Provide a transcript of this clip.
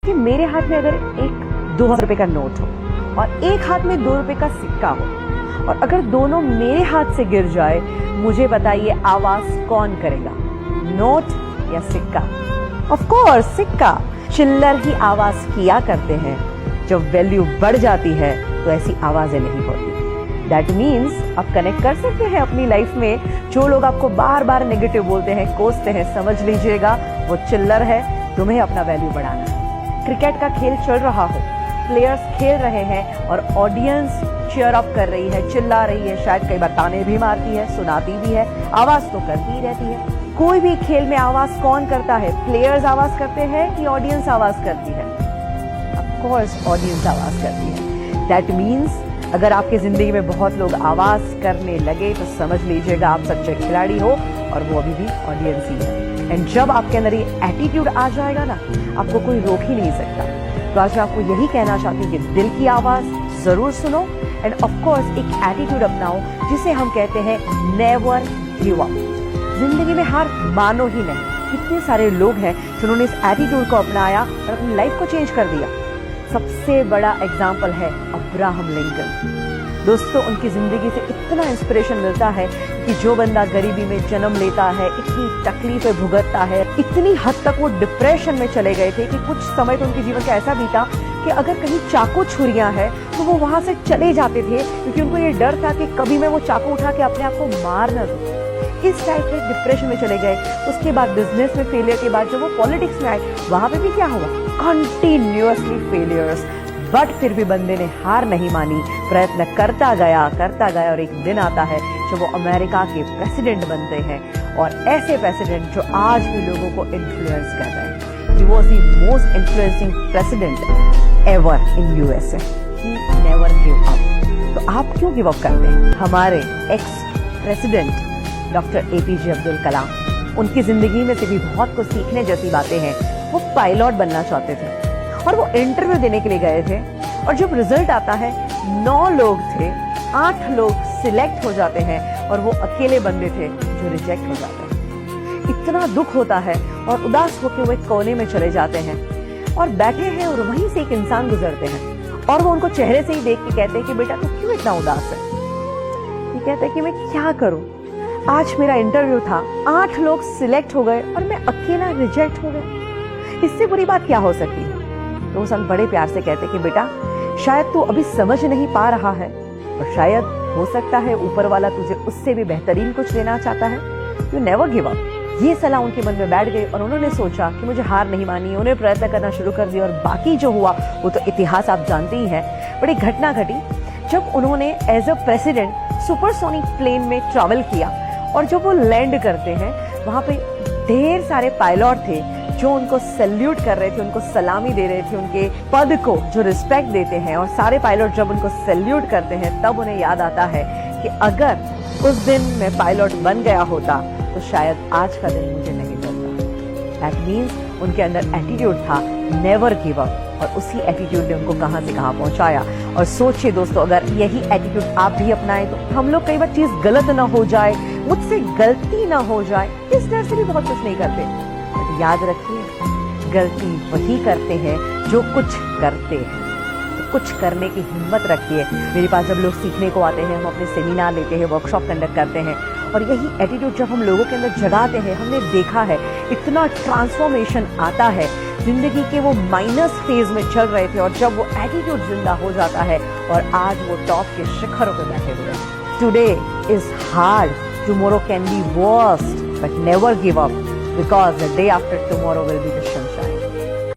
कि मेरे हाथ में अगर एक 2,000 रुपए का नोट हो और एक हाथ में 2 रुपए का सिक्का हो और अगर दोनों मेरे हाथ से गिर जाए, मुझे बताइए आवाज कौन करेगा, नोट या सिक्का? ऑफ कोर्स सिक्का। चिल्लर ही आवाज किया करते हैं, जब वैल्यू बढ़ जाती है तो ऐसी आवाजें नहीं होती। दैट मीन्स आप कनेक्ट कर सकते हैं अपनी लाइफ में। जो लोग आपको बार बार नेगेटिव बोलते हैं, कोसते हैं, समझ लीजिएगा वो चिल्लर है, तुम्हें अपना वैल्यू बढ़ाना है। क्रिकेट का खेल चल रहा हो, प्लेयर्स खेल रहे हैं और ऑडियंस चीयर अप कर रही है, चिल्ला रही है, शायद कई बार ताने भी मारती है, सुनाती भी है, आवाज तो करती ही रहती है। कोई भी खेल में आवाज कौन करता है? प्लेयर्स आवाज करते हैं कि ऑडियंस आवाज करती है? ऑफ कोर्स ऑडियंस आवाज करती है। दैट मीन्स अगर आपकी जिंदगी में बहुत लोग आवाज करने लगे तो समझ लीजिएगा आप सच्चे खिलाड़ी हो और वो अभी भी ऑडियंस ही है। एंड जब आपके अंदर ये एटीट्यूड आ जाएगा ना, आपको कोई रोक ही नहीं सकता। तो आज मैं आपको यही कहना चाहती हूँ कि दिल की आवाज जरूर सुनो एंड ऑफ कोर्स एक एटीट्यूड अपनाओ जिसे हम कहते हैं नेवर गिव अप। जिंदगी में हार मानो ही नहीं। कितने सारे लोग हैं जिन्होंने इस एटीट्यूड को अपनाया और अपनी लाइफ को चेंज कर दिया। सबसे बड़ा एग्जाम्पल है अब्राहम लिंकन। दोस्तों, उनकी जिंदगी से इतना इंस्पिरेशन मिलता है कि जो बंदा गरीबी में जन्म लेता है, इतनी तकलीफें भुगतता है, इतनी हद तक वो डिप्रेशन में चले गए थे कि कुछ समय तो उनके जीवन का ऐसा बीता कि अगर कहीं चाकू छुरियां है तो वो वहां से चले जाते थे, क्योंकि उनको ये डर था कि कभी मैं वो चाकू उठा के अपने आप को मार न दूं। इस टाइप के डिप्रेशन में चले गए। उसके बाद बिजनेस में फेलियर के बाद जब वो पॉलिटिक्स में आए, वहां पे भी क्या हुआ? Continuously failures. बट फिर भी बंदे ने हार नहीं मानी, प्रयत्न करता गया और एक दिन आता है जब वो अमेरिका के प्रेसिडेंट बनते हैं, और ऐसे प्रेसिडेंट जो आज भी लोगों को इन्फ्लुएंस कर रहे हैं। He was the most influencing president ever in USA. He never give up. तो आप क्यों गिव अप करते हैं? हमारे ex president doctor APJ Abdul Kalam, उनकी जिंदगी में से भी बहुत कुछ सीखने जैसी बातें हैं। वो पायलट बनना चाहते थे और वो इंटरव्यू देने के लिए गए थे, और जब रिजल्ट आता है 9 लोग थे, 8 लोग सिलेक्ट हो जाते हैं और वो अकेले बंदे थे जो रिजेक्ट हो जाते हैं। इतना दुख होता है और उदास होकर वो एक कोने में चले जाते हैं और बैठे हैं, और वहीं से एक इंसान गुजरते हैं और वो उनको चेहरे से ही देख के कहते हैं कि बेटा तू क्यों इतना उदास है? ये कहते हैं कि मैं क्या करूं, आज मेरा इंटरव्यू था, 8 लोग सिलेक्ट हो गए और मैं अकेला रिजेक्ट हो गया। इससे बुरी बात क्या हो सकती है? तो वो संत बड़े प्यार से कहते कि बेटा शायद तू अभी समझ नहीं पा रहा है, और शायद हो सकता है ऊपर वाला तुझे उससे भी बेहतरीन कुछ देना चाहता है। You never give up. ये सलाह उनके मन में बैठ गई और उन्होंने सोचा कि मुझे हार नहीं मानी। उन्हें प्रयत्न करना शुरू कर दिया और बाकी जो हुआ वो तो इतिहास आप जानते ही हैं। बड़ी घटना घटी जब उन्होंने as a president supersonic plane में ट्रैवल किया, और जब वो लैंड करते हैं वहां पे ढेर सारे पायलट थे जो उनको सैल्यूट कर रहे थे, उनको सलामी दे रहे थे, उनके पद को जो रिस्पेक्ट देते हैं। और सारे पायलट जब उनको सैल्यूट करते हैं तब उन्हें याद आता है कि अगर उस दिन मैं पायलट बन गया होता तो शायद आज का दिन मुझे नहीं मिलता। दैट मीन्स उनके अंदर एटीट्यूड था नेवर गिव अप, और उसी एटीट्यूड ने उनको कहां से कहां पहुंचाया। और सोचिए दोस्तों, अगर यही एटीट्यूड आप भी अपनाएं तो हम लोग कई बार चीज गलत ना हो जाए, मुझसे गलती ना हो जाए, इस डर से भी बहुत कुछ नहीं करते। याद रखिए, गलती वही करते हैं जो कुछ करते हैं। तो कुछ करने की हिम्मत रखिए। मेरे पास जब लोग सीखने को आते हैं, हम अपने सेमिनार लेते हैं, वर्कशॉप कंडक्ट करते हैं, और यही एटीट्यूड जब हम लोगों के अंदर जगाते हैं, हमने देखा है इतना ट्रांसफॉर्मेशन आता है। जिंदगी के वो माइनस फेज में चल रहे थे और जब वो एटीट्यूड जिंदा हो जाता है और आज वो टॉप के शिखरों पर बैठे हुए हैं। Today is hard, tomorrow can be worst, but never give up, because the day after tomorrow will be the sunshine.